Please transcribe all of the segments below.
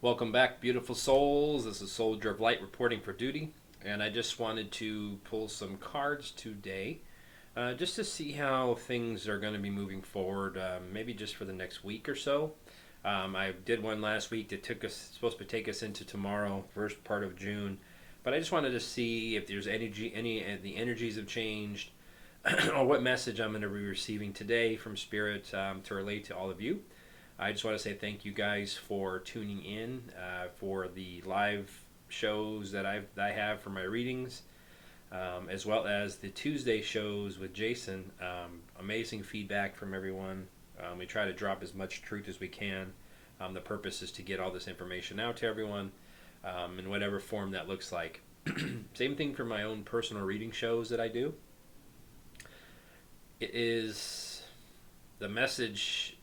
Welcome back, beautiful souls. This is Soldier of Light reporting for duty, and I just wanted to pull some cards today, just to see how things are going to be moving forward. Maybe just for the next week or so. I did one last week that took us supposed to take us into tomorrow, first part of June, but I just wanted to see if there's any the energies have changed, or what message I'm going to be receiving today from Spirit to relate to all of you. I just want to say thank you guys for tuning in for the live shows that I have for my readings, as well as the Tuesday shows with Jason. Amazing feedback from everyone. We try to drop as much truth as we can. The purpose is to get all this information out to everyone in whatever form that looks like. Same thing for my own personal reading shows that I do. It is the message,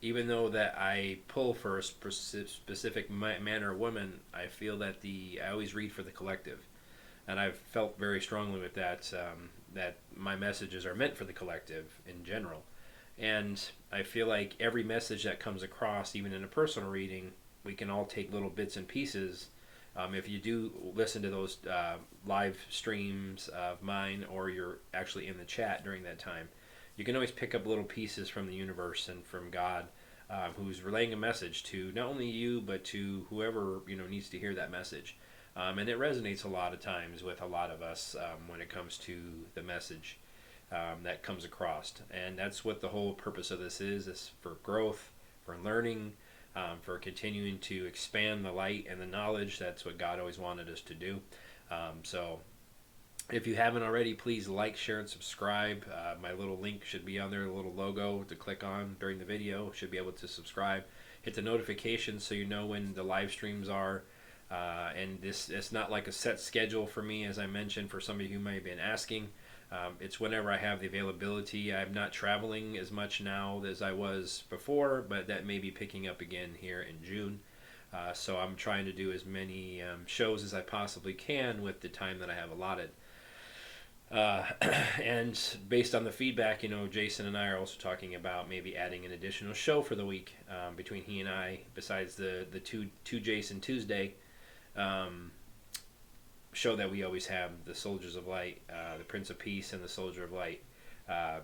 even though that I pull for a specific man or woman, I feel that I always read for the collective, and I've felt very strongly with that, that my messages are meant for the collective in general, and I feel like every message that comes across, even in a personal reading, we can all take little bits and pieces. If you do listen to those live streams of mine, or you're actually in the chat during that time, you can always pick up little pieces from the universe and from God, who's relaying a message to not only you but to whoever needs to hear that message. And it resonates a lot of times with a lot of us when it comes to the message that comes across. And that's what the whole purpose of this is for growth, for learning, for continuing to expand the light and the knowledge. That's what God always wanted us to do. So if you haven't already, please like, share, and subscribe. My little link should be on there, a little logo to click on during the video. Should be able to subscribe. Hit the notifications so you know when the live streams are. And it's not like a set schedule for me, as I mentioned, for some of you who may have been asking. It's whenever I have the availability. I'm not traveling as much now as I was before, but that may be picking up again here in June. So I'm trying to do as many shows as I possibly can with the time that I have allotted. Uh, and based on the feedback, Jason and I are also talking about maybe adding an additional show for the week between he and I, besides the two Jason Tuesday show that we always have, the Soldiers of Light, the Prince of Peace, and the Soldier of Light,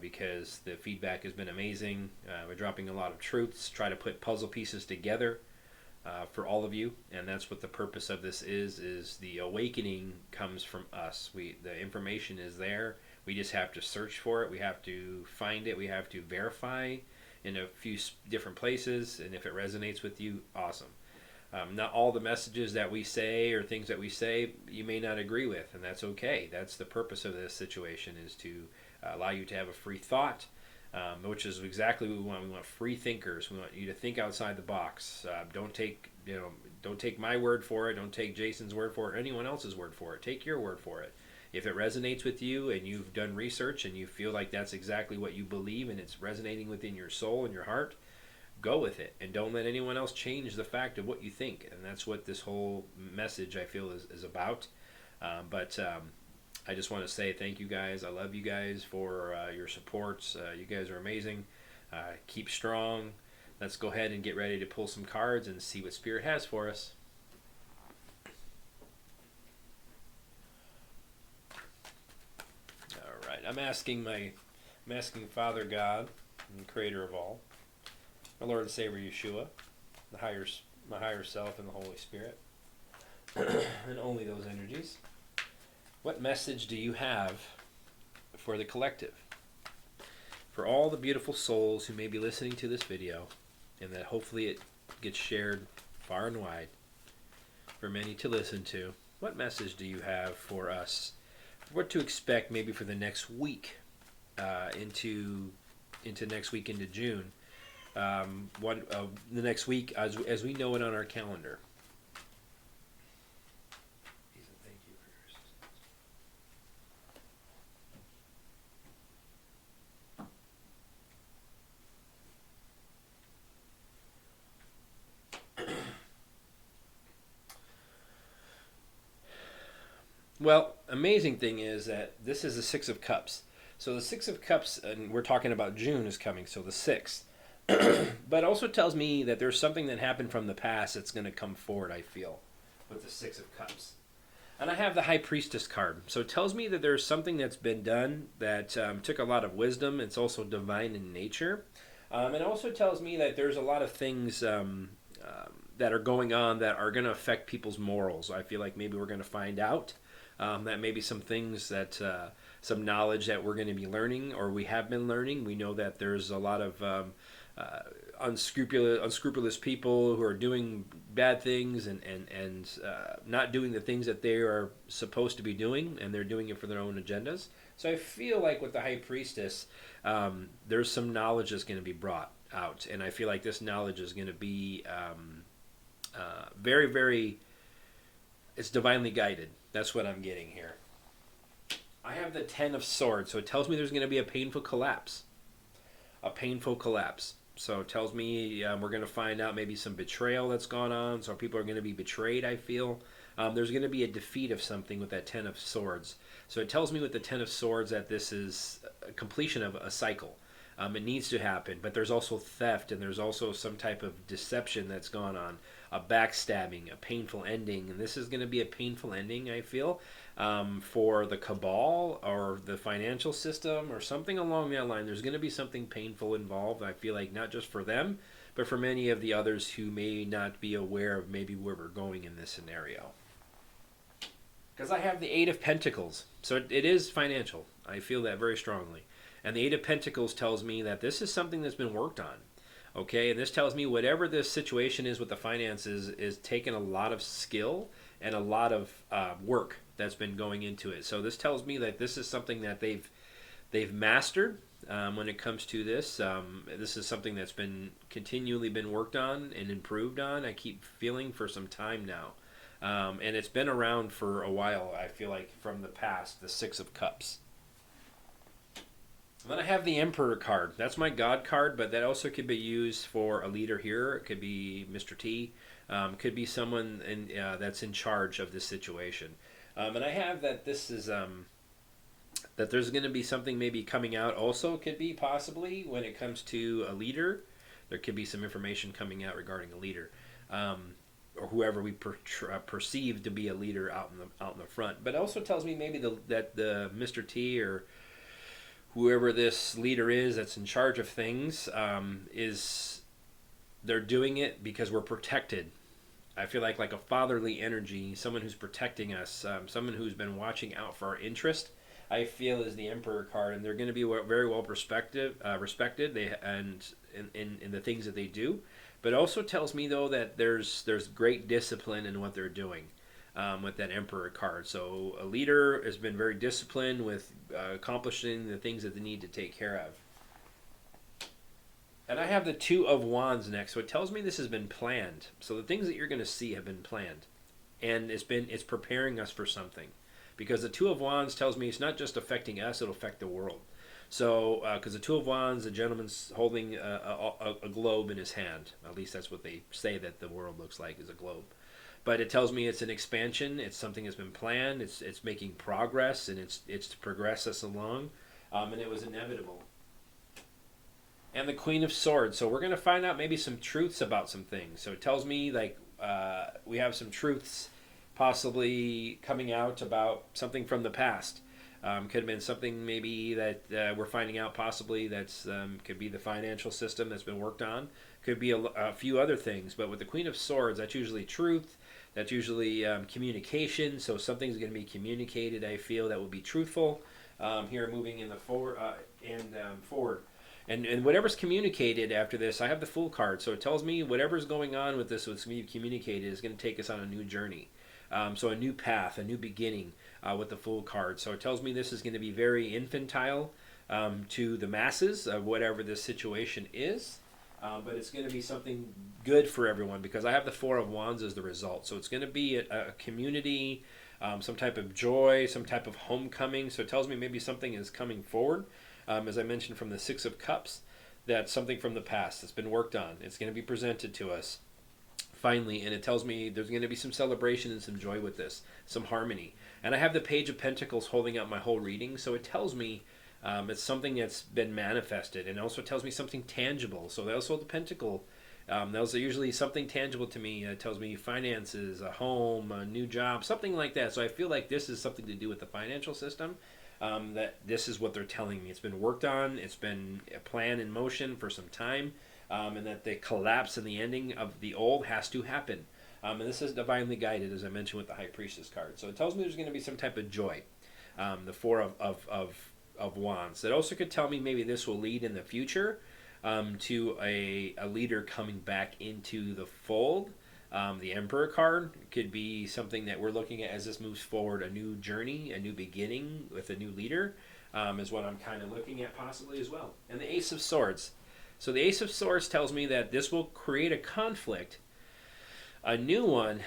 because the feedback has been amazing. We're dropping a lot of truths, try to put puzzle pieces together for all of you, and that's what the purpose of this is the awakening comes from us. The information is there. We just have to search for it. We have to find it. We have to verify in a few different places, and if it resonates with you, awesome. Not all the messages that we say or things that we say you may not agree with, and that's okay. That's the purpose of this situation, is to allow you to have a free thought, which is exactly what we want. We want free thinkers. We want you to think outside the box. Don't take my word for it. Don't take Jason's word for it, or anyone else's word for it. Take your word for it. If it resonates with you and you've done research and you feel like that's exactly what you believe and it's resonating within your soul and your heart, go with it, and don't let anyone else change the fact of what you think. And that's what this whole message, I feel, is about. But I just want to say thank you guys. I love you guys for your supports. You guys are amazing. Keep strong. Let's go ahead and get ready to pull some cards and see what Spirit has for us. All right. I'm asking Father God, the Creator of all, my Lord and Savior Yeshua, my higher self, and the Holy Spirit, and only those energies. What message do you have for the collective? For all the beautiful souls who may be listening to this video, and that hopefully it gets shared far and wide for many to listen to, what message do you have for us? What to expect maybe for the next week, into next week, into June? The next week as we know it on our calendar. Thank you for your assistance. Well, amazing thing is that this is the Six of Cups. So the Six of Cups, and we're talking about June is coming, so the 6th. But also tells me that there's something that happened from the past that's going to come forward, I feel, with the Six of Cups. And I have the High Priestess card. So it tells me that there's something that's been done that took a lot of wisdom. It's also divine in nature. It also tells me that there's a lot of things that are going on that are going to affect people's morals. I feel like maybe we're going to find out that maybe some things that, some knowledge that we're going to be learning or we have been learning. We know that there's a lot of unscrupulous people who are doing bad things and not doing the things that they are supposed to be doing, and they're doing it for their own agendas. So I feel like with the High Priestess, there's some knowledge that's going to be brought out, and I feel like this knowledge is going to be very, very, it's divinely guided. That's what I'm getting here. I have the Ten of Swords, so it tells me there's going to be a painful collapse. A painful collapse. So it tells me we're going to find out maybe some betrayal that's gone on. So people are going to be betrayed, I feel. There's going to be a defeat of something with that Ten of Swords. So it tells me with the Ten of Swords that this is a completion of a cycle. It needs to happen, but there's also theft and there's also some type of deception that's gone on, a backstabbing, a painful ending, and this is going to be a painful ending, I feel, for the cabal or the financial system or something along that line. There's going to be something painful involved, I feel like, not just for them, but for many of the others who may not be aware of maybe where we're going in this scenario. Because I have the Eight of Pentacles, so it is financial. I feel that very strongly. And the Eight of Pentacles tells me that this is something that's been worked on. Okay, and this tells me whatever this situation is with the finances is taking a lot of skill and a lot of work that's been going into it. So this tells me that this is something that they've mastered when it comes to this. This is something that's been continually been worked on and improved on. I keep feeling for some time now, and it's been around for a while. I feel like from the past, the Six of Cups. And then I have the Emperor card. That's my God card, but that also could be used for a leader here. It could be Mr. T. Could be someone that's in charge of this situation. And I have that this is that there's going to be something maybe coming out. Also, could be possibly when it comes to a leader, there could be some information coming out regarding a leader, or whoever we perceive to be a leader out in the front. But it also tells me maybe that the Mr. T or whoever this leader is that's in charge of things is they're doing it because we're protected. I feel like a fatherly energy, someone who's protecting us, someone who's been watching out for our interest. I feel is the Emperor card, and they're going to be very well respected. They and in the things that they do, but it also tells me though that there's great discipline in what they're doing. With that Emperor card. So a leader has been very disciplined with accomplishing the things that they need to take care of. And I have the Two of Wands next, so it tells me this has been planned. So the things that you're going to see have been planned, and it's preparing us for something. Because the Two of Wands tells me it's not just affecting us; it'll affect the world. So, because the Two of Wands, the gentleman's holding a globe in his hand. At least that's what they say that the world looks like, is a globe. But it tells me it's an expansion. It's something that's been planned. It's making progress, and it's to progress us along, and it was inevitable. And the Queen of Swords. So we're going to find out maybe some truths about some things. So it tells me we have some truths possibly coming out about something from the past. Could have been something maybe that we're finding out possibly that's could be the financial system that's been worked on. Could be a few other things. But with the Queen of Swords, that's usually truth. That's usually communication. So something's going to be communicated, I feel, that will be truthful here moving in the forward. And whatever's communicated after this, I have the Fool card. So it tells me whatever's going on with this, what's going to be communicated, is going to take us on a new journey. So a new path, a new beginning with the Fool card. So it tells me this is going to be very infantile to the masses of whatever this situation is. But it's going to be something good for everyone because I have the Four of Wands as the result. So it's going to be a community, some type of joy, some type of homecoming. So it tells me maybe something is coming forward. As I mentioned from the Six of Cups, that's something from the past that's been worked on. It's going to be presented to us finally, and it tells me there's going to be some celebration and some joy with this, some harmony. And I have the Page of Pentacles holding up my whole reading, so it tells me It's something that's been manifested, and also tells me something tangible. So that also the pentacle. Those are usually something tangible to me. It tells me finances, a home, a new job, something like that. So I feel like this is something to do with the financial system. That this is what they're telling me. It's been worked on. It's been a plan in motion for some time, and that the collapse and the ending of the old has to happen. And this is divinely guided, as I mentioned with the High Priestess card. So it tells me there's going to be some type of joy. The Four of Wands. It also could tell me maybe this will lead in the future to a leader coming back into the fold. The Emperor card could be something that we're looking at as this moves forward, a new journey, a new beginning with a new leader, is what I'm kind of looking at possibly as well. And the Ace of Swords. So the Ace of Swords tells me that this will create a conflict, a new one,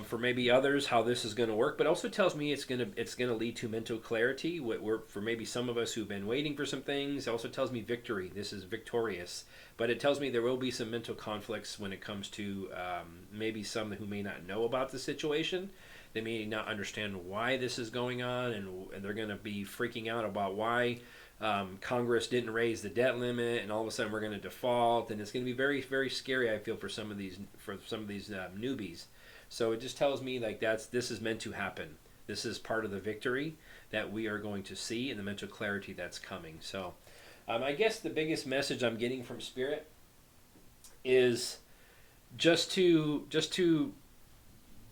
for maybe others, how this is going to work, but also tells me it's gonna lead to mental clarity. For maybe some of us who've been waiting for some things, it also tells me victory. This is victorious, but it tells me there will be some mental conflicts when it comes to maybe some who may not know about the situation. They may not understand why this is going on, and they're going to be freaking out about why Congress didn't raise the debt limit, and all of a sudden we're going to default, and it's going to be very, very scary. I feel for some of these newbies. So it just tells me like this is meant to happen. This is part of the victory that we are going to see, and the mental clarity that's coming. So I guess the biggest message I'm getting from Spirit is just to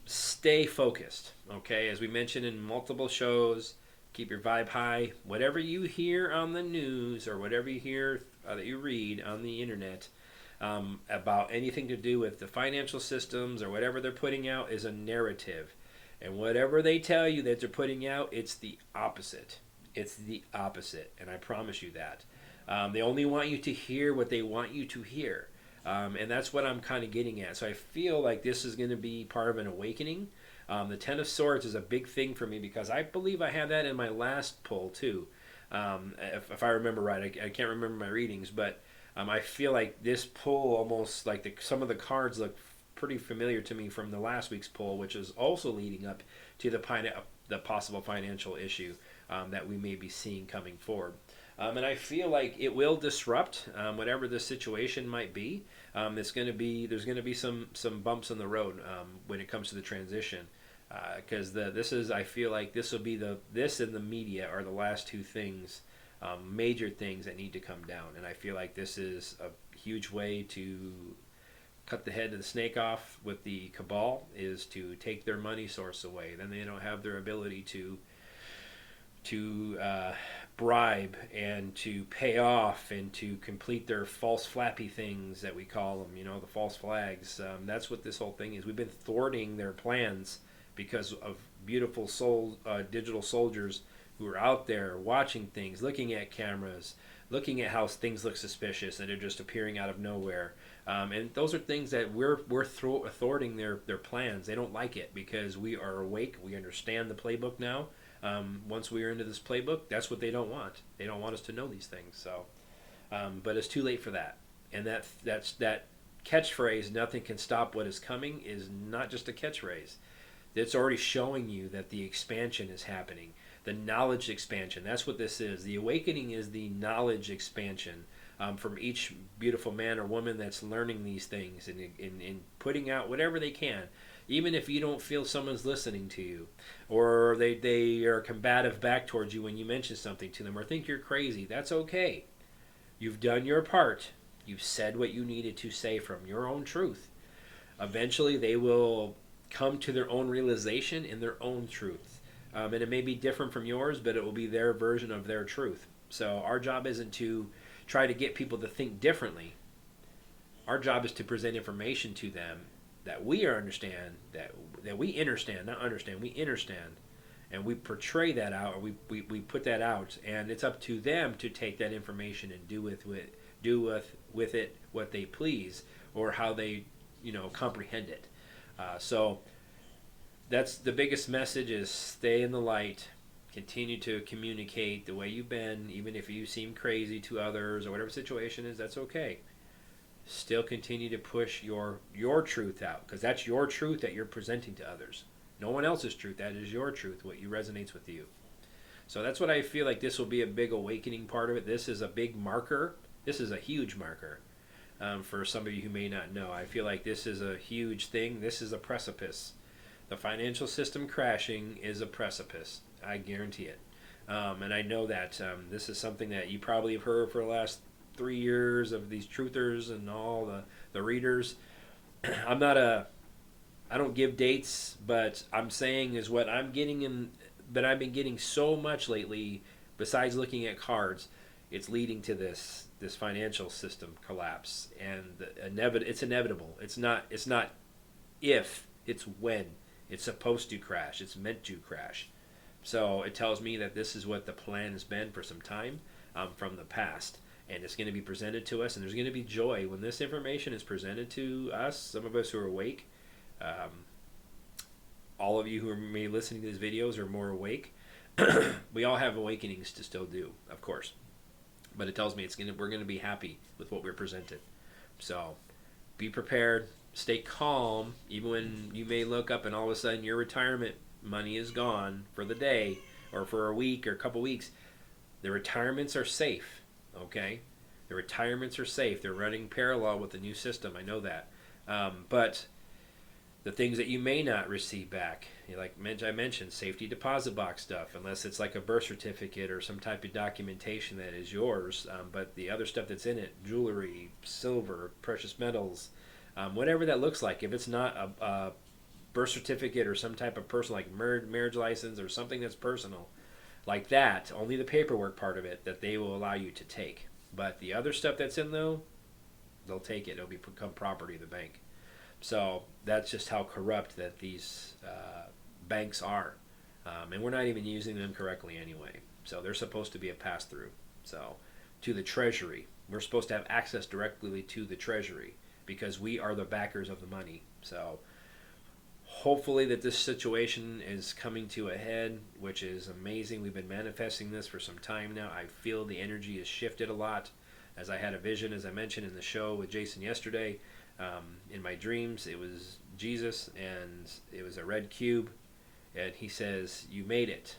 stay focused. Okay, as we mentioned in multiple shows, keep your vibe high. Whatever you hear on the news or whatever you hear that you read on the internet about anything to do with the financial systems or whatever they're putting out is a narrative. And whatever they tell you that they're putting out, it's the opposite. It's the opposite. And I promise you that. They only want you to hear what they want you to hear. And that's what I'm kind of getting at. So I feel like this is going to be part of an awakening. The Ten of Swords is a big thing for me because I believe I had that in my last pull too. If I remember right, I can't remember my readings, but I feel like this pull almost like some of the cards look pretty familiar to me from the last week's pull, which is also leading up to the possible financial issue that we may be seeing coming forward. And I feel like it will disrupt whatever the situation might be. There's going to be some bumps in the road when it comes to the transition, because I feel like this will be this and the media are the last two things, major things that need to come down. And I feel like this is a huge way to cut the head of the snake off with the cabal, is to take their money source away. Then they don't have their ability to bribe and to pay off and to complete their false flappy things that we call them, the false flags. That's what this whole thing is. We've been thwarting their plans because of beautiful digital soldiers who are out there watching things, looking at cameras, looking at how things look suspicious and they're just appearing out of nowhere. And those are things that we're thwarting their plans. They don't like it because we are awake. We understand the playbook now. Once we are into this playbook, that's what they don't want. They don't want us to know these things. So, but it's too late for that. And that catchphrase, "Nothing can stop what is coming," is not just a catchphrase. It's already showing you that the expansion is happening. The knowledge expansion. That's what this is. The awakening is the knowledge expansion from each beautiful man or woman that's learning these things and putting out whatever they can. Even if you don't feel someone's listening to you, or they are combative back towards you when you mention something to them, or think you're crazy, that's okay. You've done your part. You've said what you needed to say from your own truth. Eventually, they will come to their own realization in their own truth. And it may be different from yours, but it will be their version of their truth. So our job isn't to try to get people to think differently. Our job is to present information to them that we understand, that we understand, not understand, we understand, and we portray that out, or we put that out, and it's up to them to take that information and do with it what they please, or how they comprehend it. So that's the biggest message: is stay in the light, continue to communicate the way you've been, even if you seem crazy to others or whatever situation is. That's okay. Still continue to push your truth out, because that's your truth that you're presenting to others. No one else's truth. That is your truth, what resonates with you. So that's what I feel like this will be a big awakening part of it. This is a big marker. This is a huge marker for some of you who may not know. I feel like this is a huge thing. This is a precipice. The financial system crashing is a precipice. I guarantee it. And I know that this is something that you probably have heard for the last 3 years of these truthers and all the readers. I'm not a, I don't give dates, but I'm saying is what I'm getting in, but I've been getting so much lately, besides looking at cards, it's leading to this financial system collapse. And it's inevitable. It's not if, it's when. It's supposed to crash. It's meant to crash. So it tells me that this is what the plan has been for some time from the past. And it's going to be presented to us, and there's going to be joy when this information is presented to us, some of us who are awake. All of you who are maybe listening to these videos are more awake. We all have awakenings to still do, of course. But it tells me we're going to be happy with what we're presented. So be prepared. Stay calm, even when you may look up and all of a sudden your retirement money is gone for the day or for a week or a couple weeks. The retirements are safe, okay? The retirements are safe. They're running parallel with the new system. I know that. But the things that you may not receive back, like I mentioned, safety deposit box stuff, unless it's like a birth certificate or some type of documentation that is yours. But the other stuff that's in it, jewelry, silver, precious metals, whatever that looks like, if it's not a birth certificate or some type of personal, like marriage license or something that's personal, like that, only the paperwork part of it that they will allow you to take. But the other stuff that's in, though, they'll take it. It'll become property of the bank. So that's just how corrupt that these banks are. And we're not even using them correctly anyway. So they're supposed to be a pass-through. So to the Treasury. We're supposed to have access directly to the Treasury, because we are the backers of the money. So hopefully that this situation is coming to a head, which is amazing. We've been manifesting this for some time now. I feel the energy has shifted a lot. As I had a vision, as I mentioned in the show with Jason yesterday, in my dreams, it was Jesus, and it was a red cube, and he says, "You made it.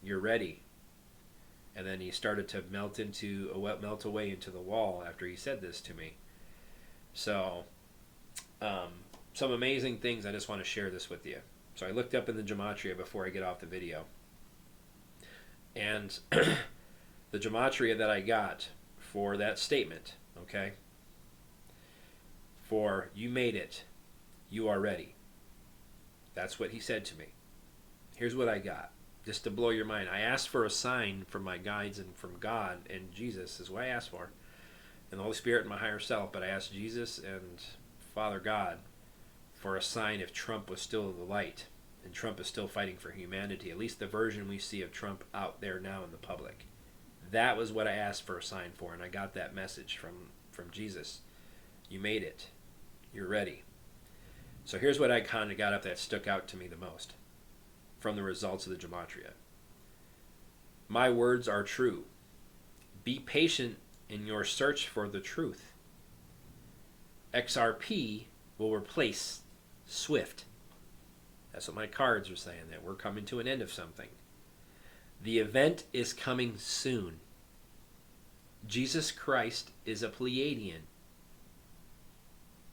You're ready." And then he started to melt away into the wall after he said this to me. So, some amazing things. I just want to share this with you. So I looked up in the gematria before I get off the video. And the gematria that I got for that statement, okay? For you made it, you are ready. That's what he said to me. Here's what I got, just to blow your mind. I asked for a sign from my guides and from God, and Jesus is what I asked for. And the Holy Spirit and my higher self, but I asked Jesus and Father God for a sign if Trump was still the light and Trump is still fighting for humanity, at least the version we see of Trump out there now in the public. That was what I asked for a sign for, and I got that message from Jesus. You made it. You're ready. So here's what I kind of got up that stuck out to me the most from the results of the gematria. My words are true. Be patient in your search for the truth. XRP will replace SWIFT. That's what my cards are saying, that we're coming to an end of something. The event is coming soon. Jesus Christ is a Pleiadian.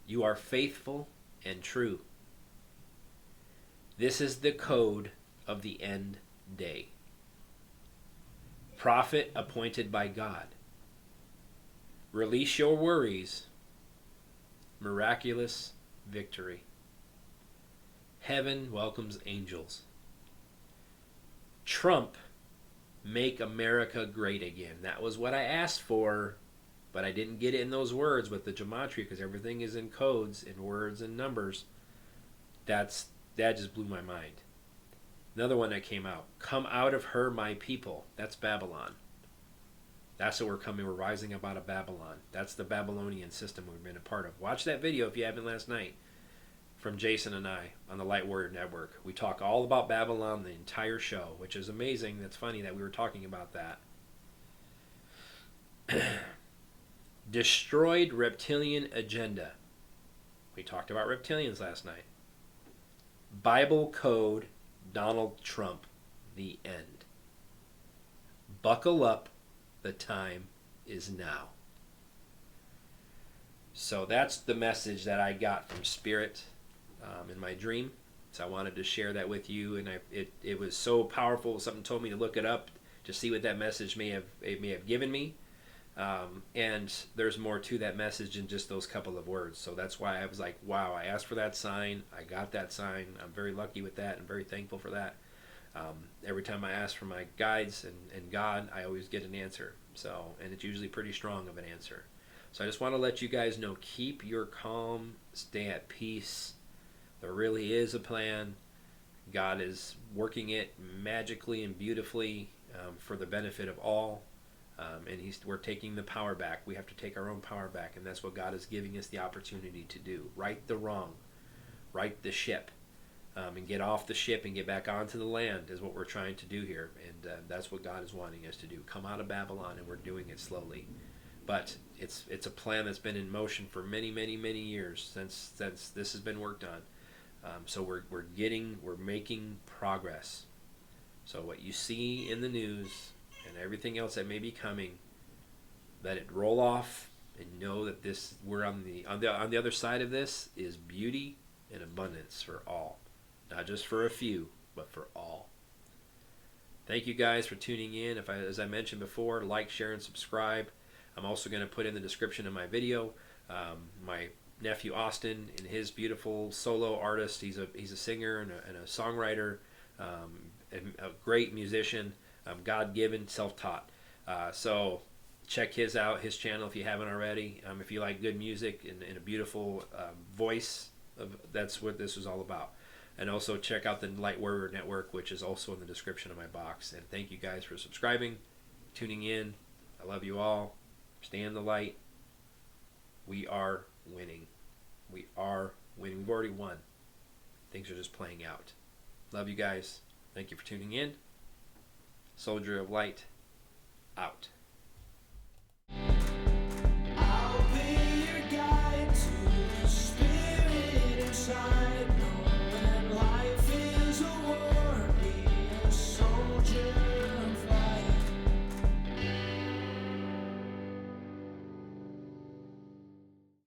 You are faithful and true. This is the code of the end day. Prophet appointed by God. Release your worries. Miraculous victory. Heaven welcomes angels. Trump, make America great again. That was what I asked for, but I didn't get it in those words with the gematria, because everything is in codes, in words and numbers. That just blew my mind. Another one that came out. Come out of her, my people. That's Babylon. That's what we're coming. We're rising up out of Babylon. That's the Babylonian system we've been a part of. Watch that video if you haven't last night from Jason and I on the Light Warrior Network. We talk all about Babylon the entire show, which is amazing. That's funny that we were talking about that. Destroyed reptilian agenda. We talked about reptilians last night. Bible code Donald Trump. The end. Buckle up. The time is now. So that's the message that I got from Spirit in my dream. So I wanted to share that with you, and it was so powerful. Something told me to look it up to see what that message may have given me. And there's more to that message than just those couple of words. So that's why I was like, wow, I asked for that sign. I got that sign. I'm very lucky with that and very thankful for that. Every time I ask for my guides and God, I always get an answer. So, and it's usually pretty strong of an answer. So I just want to let you guys know, keep your calm, stay at peace. There really is a plan. God is working it magically and beautifully for the benefit of all. And we're taking the power back. We have to take our own power back, and that's what God is giving us the opportunity to do. Right the wrong, right the ship, and get off the ship and get back onto the land is what we're trying to do here. And that's what God is wanting us to do. Come out of Babylon, and we're doing it slowly. But it's a plan that's been in motion for many, many, many years since this has been worked on. So we're making progress. So what you see in the news and everything else that may be coming, let it roll off and know that we're on the other side of this is beauty and abundance for all, not just for a few, but for all. Thank you guys for tuning in. As I mentioned before, like, share, and subscribe. I'm also going to put in the description of my video my nephew Austin and his beautiful solo artist. He's a singer and a songwriter, and a great musician, God-given, self-taught. So check his channel if you haven't already. If you like good music and a beautiful voice, that's what this is all about. And also check out the Light Warrior Network, which is also in the description of my box. And thank you guys for subscribing, tuning in. I love you all. Stay in the light. We are winning. We are winning. We've already won. Things are just playing out. Love you guys. Thank you for tuning in. Soldier of Light, out.